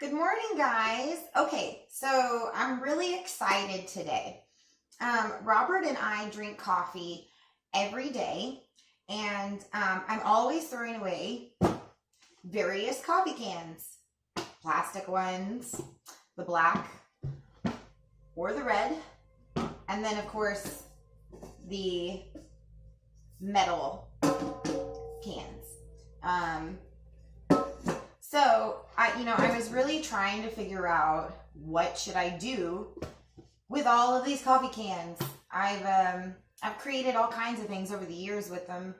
Good morning, guys. Okay, so I'm really excited today. Robert and I drink coffee every day, and I'm always throwing away various coffee cans, plastic ones, the black or the red, and then, of course, the metal cans. So I was really trying to figure out what should I do with all of these coffee cans. I've created all kinds of things over the years with them,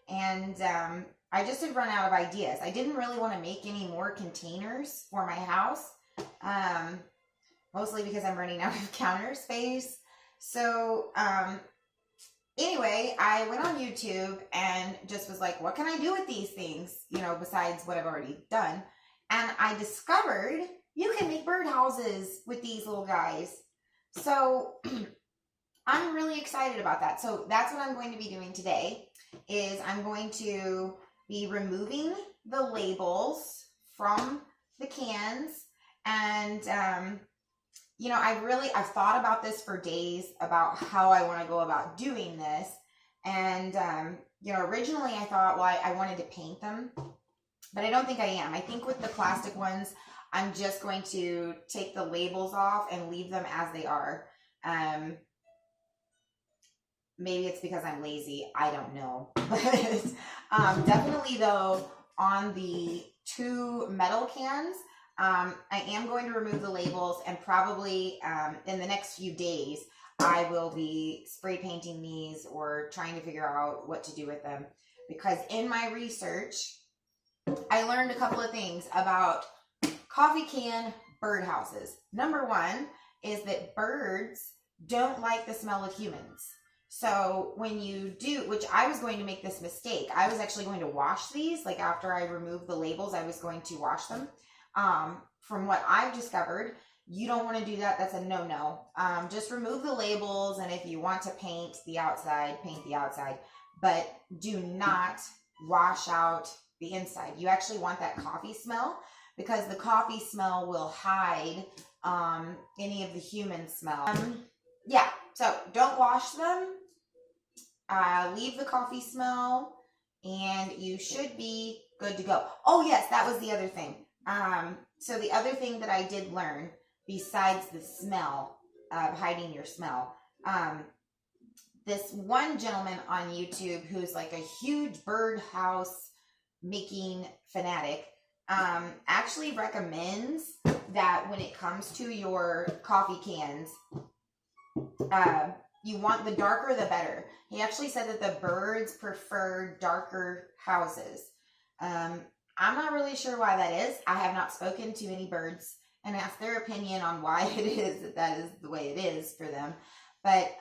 and I just had run out of ideas. I didn't really want to make any more containers for my house, mostly because I'm running out of counter space. So anyway, I went on YouTube and just was like, what can I do with these things, besides what I've already done? And I discovered you can make birdhouses with these little guys. So I'm really excited about that. So that's what I'm going to be doing today, is I'm going to be removing the labels from the cans. And I've thought about this for days, about how I want to go about doing this. And, originally I thought, well, I wanted to paint them, but I don't think I am. I think with the plastic ones, I'm just going to take the labels off and leave them as they are. Maybe it's because I'm lazy. I don't know. But definitely, though, on the two metal cans, I am going to remove the labels, and probably in the next few days, I will be spray painting these or trying to figure out what to do with them. Because in my research, I learned a couple of things about coffee can birdhouses. Number one is that birds don't like the smell of humans. So when you do, which I was going to make this mistake, I was actually going to wash these. Like after I removed the labels, I was going to wash them. From what I've discovered, you don't want to do that. That's a no-no. Just remove the labels, and if you want to paint the outside, paint the outside. But do not wash out the inside. You actually want that coffee smell, because the coffee smell will hide any of the human smell. Yeah, so don't wash them. Leave the coffee smell, and you should be good to go. Oh, yes, that was the other thing. So the other thing that I did learn, besides the smell, hiding your smell, this one gentleman on YouTube who's like a huge birdhouse making fanatic, actually recommends that when it comes to your coffee cans, you want the darker the better. He actually said that the birds prefer darker houses. I'm not really sure why that is. I have not spoken to any birds and asked their opinion on why it is that is the way it is for them. But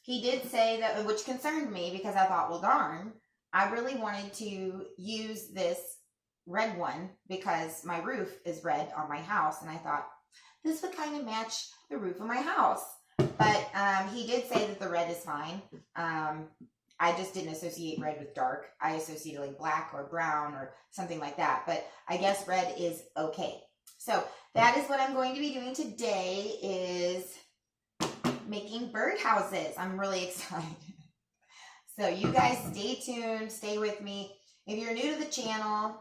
he did say that, which concerned me, because I thought, well, darn, I really wanted to use this red one because my roof is red on my house. And I thought this would kind of match the roof of my house. But he did say that the red is fine. I just didn't associate red with dark. I associated like black or brown or something like that. But I guess red is okay. So that is what I'm going to be doing today, is making birdhouses. I'm really excited. So you guys stay tuned. Stay with me. If you're new to the channel,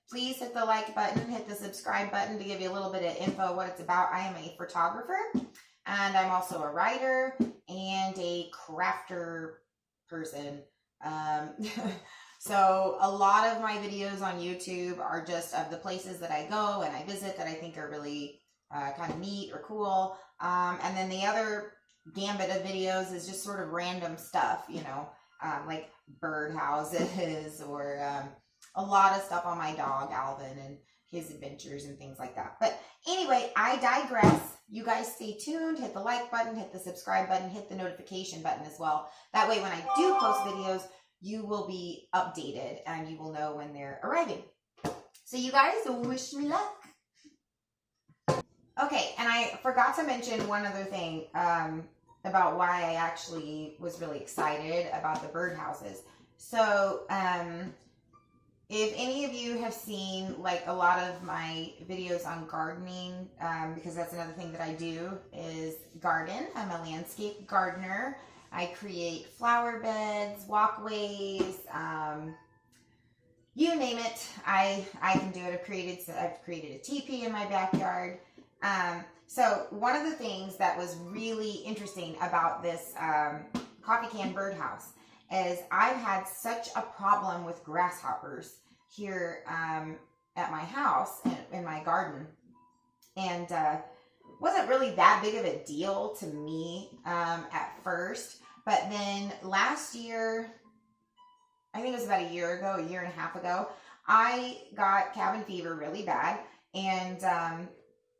please hit the like button, hit the subscribe button to give you a little bit of info what it's about. I am a photographer, and I'm also a writer and a crafter person. So a lot of my videos on YouTube are just of the places that I go and I visit that I think are really kind of neat or cool. And then the other gambit of videos is just sort of random stuff, like birdhouses or a lot of stuff on my dog, Alvin, and his adventures and things like that. But anyway, I digress. You guys stay tuned. Hit the like button, hit the subscribe button, hit the notification button as well. That way when I do post videos, you will be updated and you will know when they're arriving. So you guys, wish me luck. Okay, and I forgot to mention one other thing about why I actually was really excited about the birdhouses. So if any of you have seen like a lot of my videos on gardening, because that's another thing that I do is garden. I'm a landscape gardener. I create flower beds, walkways, you name it. I can do it. I've created a teepee in my backyard. So one of the things that was really interesting about this coffee can birdhouse is I've had such a problem with grasshoppers here at my house and in my garden, and wasn't really that big of a deal to me at first, but then last year, I think it was about a year and a half ago, I got cabin fever really bad, and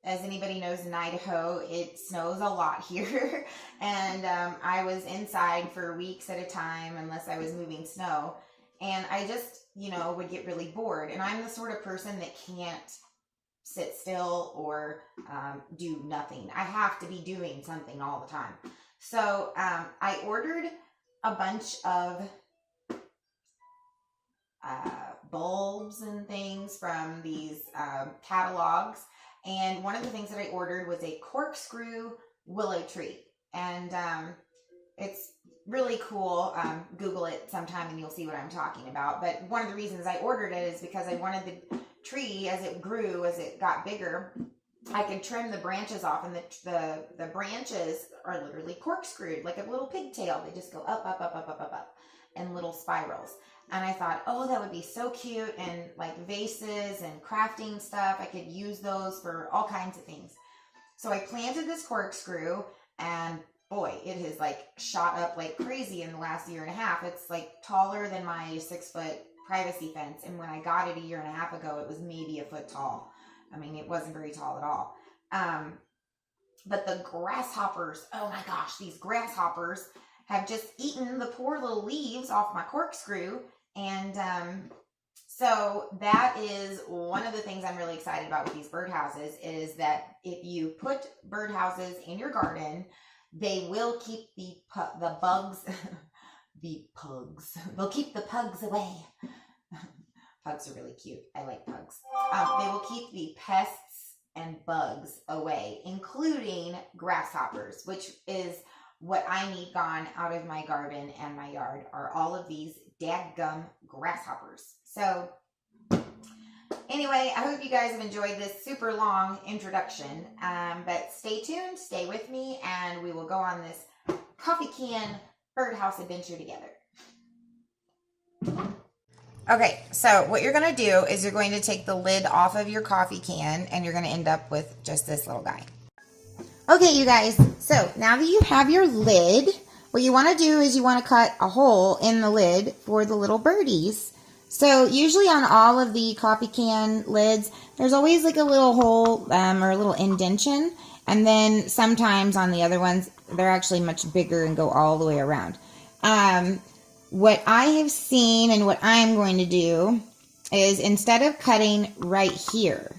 as anybody knows, in Idaho, it snows a lot here. And I was inside for weeks at a time unless I was moving snow. And I just, would get really bored. And I'm the sort of person that can't sit still or do nothing. I have to be doing something all the time. So I ordered a bunch of bulbs and things from these catalogs. And one of the things that I ordered was a corkscrew willow tree. And it's really cool. Google it sometime and you'll see what I'm talking about. But one of the reasons I ordered it is because I wanted the tree, as it grew, as it got bigger, I could trim the branches off. And the branches are literally corkscrewed like a little pigtail. They just go up, up, up, up, up, up, up in little spirals. And I thought, oh, that would be so cute. And like vases and crafting stuff, I could use those for all kinds of things. So I planted this corkscrew, and boy, it has like shot up like crazy in the last year and a half. It's like taller than my 6-foot privacy fence. And when I got it a year and a half ago, it was maybe a foot tall. I mean, it wasn't very tall at all. But the grasshoppers, oh my gosh, these grasshoppers have just eaten the poor little leaves off my corkscrew. And so that is one of the things I'm really excited about with these birdhouses, is that if you put birdhouses in your garden, they will keep the bugs, they'll keep the pugs away. Pugs are really cute. I like pugs. They will keep the pests and bugs away, including grasshoppers, which is what I need gone out of my garden and my yard, are all of these dadgum grasshoppers. So anyway, I hope you guys have enjoyed this super long introduction, but stay tuned, stay with me, and we will go on this coffee can birdhouse adventure together. Okay, so what you're going to do is you're going to take the lid off of your coffee can, and you're going to end up with just this little guy. Okay, you guys, so now that you have your lid, what you want to do is you want to cut a hole in the lid for the little birdies. So usually on all of the coffee can lids, there's always like a little hole or a little indentation. And then sometimes on the other ones, they're actually much bigger and go all the way around. What I have seen and what I'm going to do is, instead of cutting right here,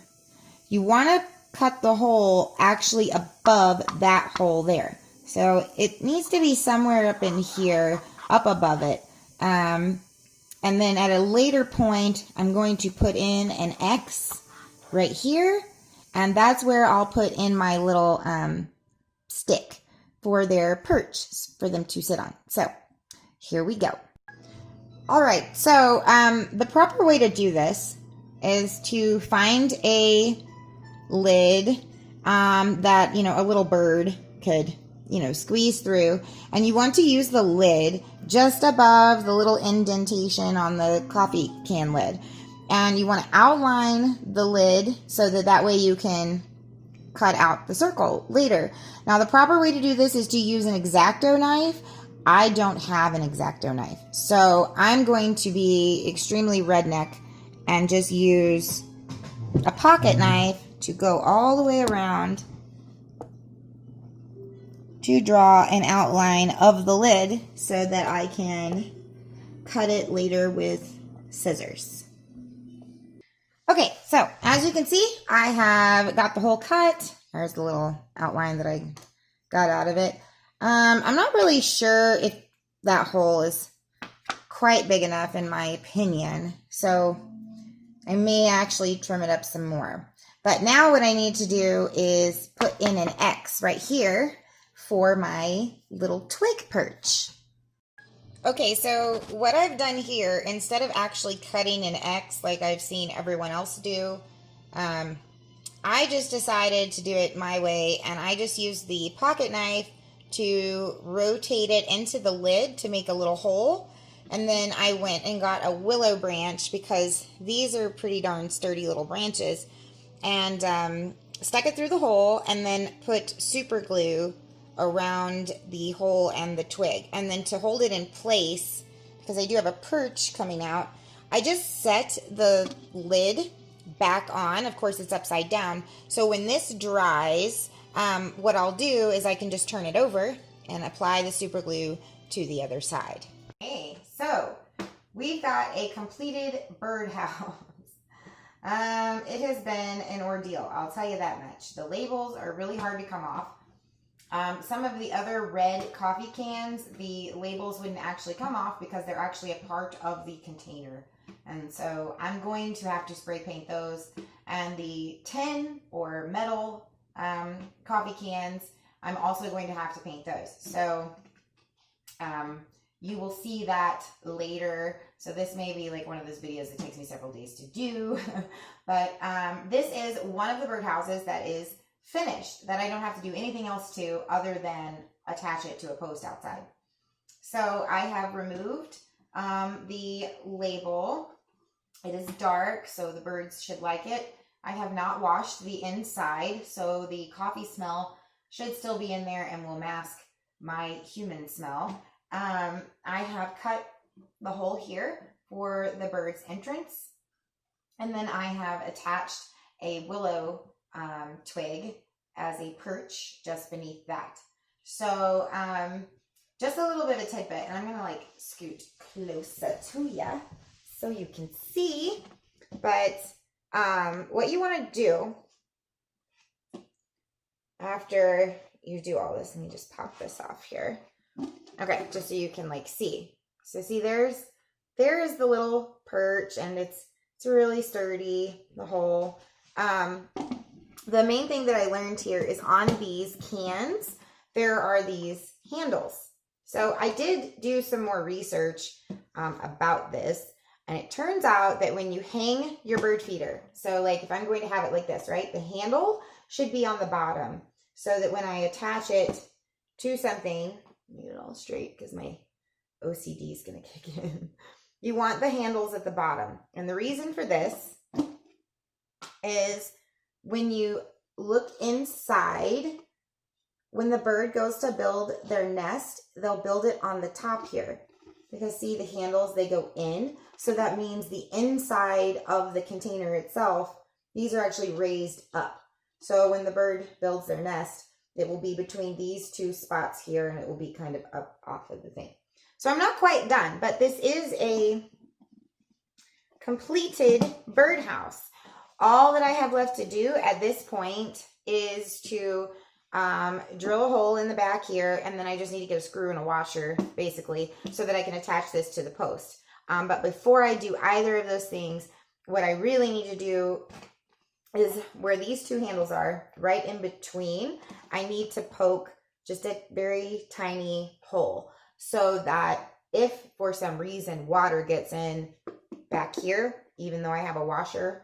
you want to cut the hole actually above that hole there. So it needs to be somewhere up in here, up above it. And then at a later point, I'm going to put in an X right here. And that's where I'll put in my little stick for their perch, for them to sit on. So here we go. All right, so the proper way to do this is to find a lid that, a little bird could, squeeze through. And you want to use the lid just above the little indentation on the coffee can lid. And you want to outline the lid so that way you can cut out the circle later. Now, the proper way to do this is to use an X-Acto knife. I don't have an X-Acto knife, so I'm going to be extremely redneck and just use a pocket knife to go all the way around to draw an outline of the lid so that I can cut it later with scissors. Okay, so as you can see, I have got the hole cut. There's the little outline that I got out of it. I'm not really sure if that hole is quite big enough, in my opinion. So I may actually trim it up some more. But now what I need to do is put in an X right here for my little twig perch. Okay, so what I've done here, instead of actually cutting an X like I've seen everyone else do, I just decided to do it my way, and I just used the pocket knife to rotate it into the lid to make a little hole. And then I went and got a willow branch, because these are pretty darn sturdy little branches, and stuck it through the hole, and then put super glue around the hole and the twig. And then to hold it in place, because I do have a perch coming out, I just set the lid back on. Of course, it's upside down. So when this dries, what I'll do is I can just turn it over and apply the super glue to the other side. Okay, so we've got a completed birdhouse. It has been an ordeal, I'll tell you that much. The labels are really hard to come off. Some of the other red coffee cans, the labels wouldn't actually come off because they're actually a part of the container. And so I'm going to have to spray paint those. And the tin or metal coffee cans, I'm also going to have to paint those. So you will see that later. So this may be like one of those videos that takes me several days to do. But this is one of the birdhouses that is finished, that I don't have to do anything else to other than attach it to a post outside. So I have removed the label. It is dark, so the birds should like it. I have not washed the inside, so the coffee smell should still be in there and will mask my human smell. I have cut the hole here for the bird's entrance, and then I have attached a willow twig as a perch just beneath that. So just a little bit of a tidbit, and I'm gonna like scoot closer to you so you can see. But what you want to do after you do all this, let me just pop this off here. Okay, just so you can like see. So see, there is the little perch, and it's really sturdy, the hole. The main thing that I learned here is on these cans, there are these handles. So I did do some more research about this, and it turns out that when you hang your bird feeder, so like if I'm going to have it like this, right, the handle should be on the bottom, so that when I attach it to something, let me get it all straight because my OCD is going to kick in. You want the handles at the bottom. And the reason for this is when you look inside, when the bird goes to build their nest, they'll build it on the top here. Because see, the handles, they go in. So that means the inside of the container itself, these are actually raised up. So when the bird builds their nest, it will be between these two spots here, and it will be kind of up off of the thing. So I'm not quite done, but this is a completed birdhouse. All that I have left to do at this point is to drill a hole in the back here, and then I just need to get a screw and a washer, basically, so that I can attach this to the post. But before I do either of those things, what I really need to do is where these two handles are, right in between, I need to poke just a very tiny hole, so that if for some reason water gets in back here, even though I have a washer,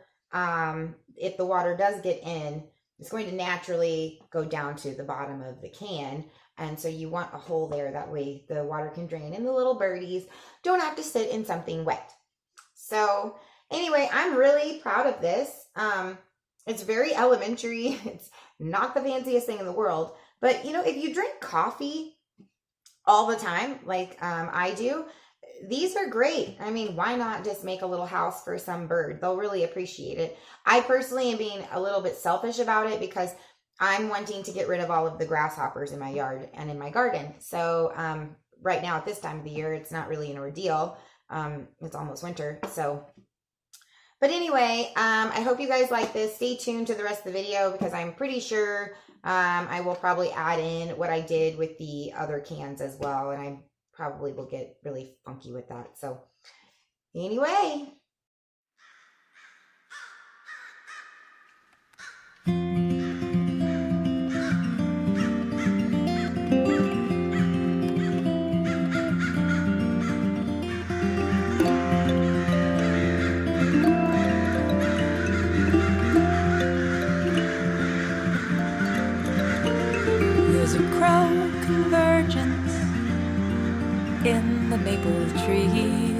if the water does get in, it's going to naturally go down to the bottom of the can. And so you want a hole there. That way the water can drain and the little birdies don't have to sit in something wet. So anyway, I'm really proud of this. It's very elementary. It's not the fanciest thing in the world. But, you know, if you drink coffee all the time, like I do, these are great. I mean, why not just make a little house for some bird? They'll really appreciate it. I personally am being a little bit selfish about it because I'm wanting to get rid of all of the grasshoppers in my yard and in my garden. So right now at this time of the year, it's not really an ordeal. It's almost winter. So, but anyway, I hope you guys like this. Stay tuned to the rest of the video because I'm pretty sure I will probably add in what I did with the other cans as well. And I probably will get really funky with that. So anyway. maple tree.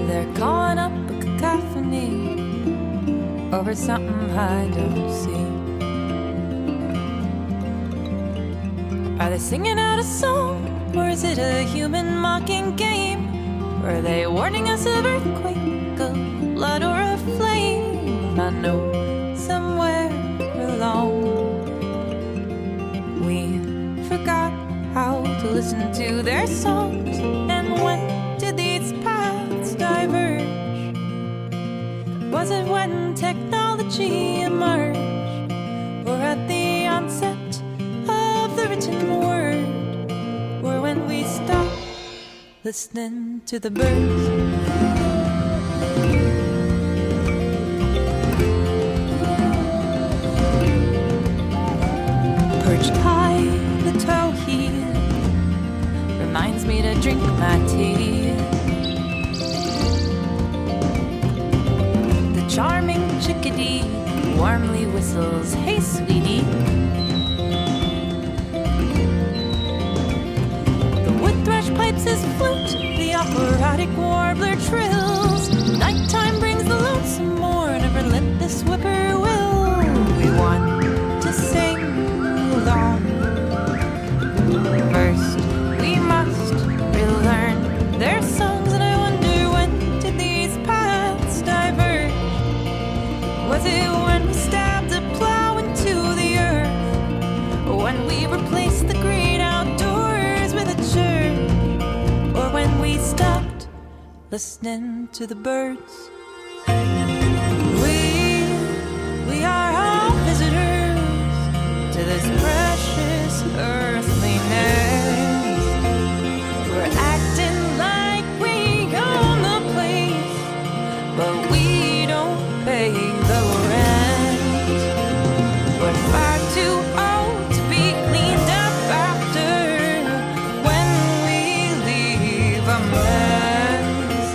They're calling up a cacophony over something I don't see. Are they singing out a song, or is it a human mocking game? Or are they warning us of earthquake, of blood, or a flame? I know somewhere along we forgot how to listen to their songs. And when did these paths diverge? Was it when technology emerged, or at the onset of the written word, or when we stopped listening to the birds? Perched high, the towhee reminds me to drink my tea. The charming chickadee warmly whistles, "Hey, sweetie." The wood thrush pipes his flute, the operatic warbler trills. Nighttime brings the lonesome morn of relentless whippoorwill. We want to sing along. First, we must relearn their songs, and I wonder, when did these paths diverge? Was it when we stabbed a plow into the earth, or when we replaced the great outdoors with a church, or when we stopped listening to the birds? We are all visitors to this precious earthliness. We're acting like we own the place, but we don't pay the rent. We're far too old to be cleaned up after when we leave a mess.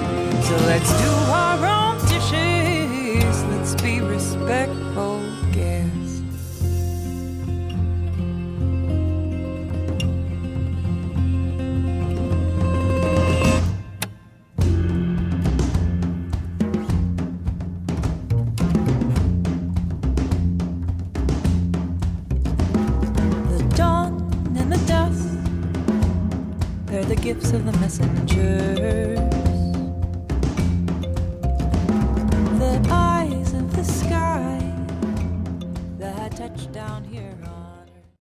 So let's do our own dishes, let's be respectful guests. The dawn and the dusk, they're the gifts of the messengers. The eyes of the sky that touch down here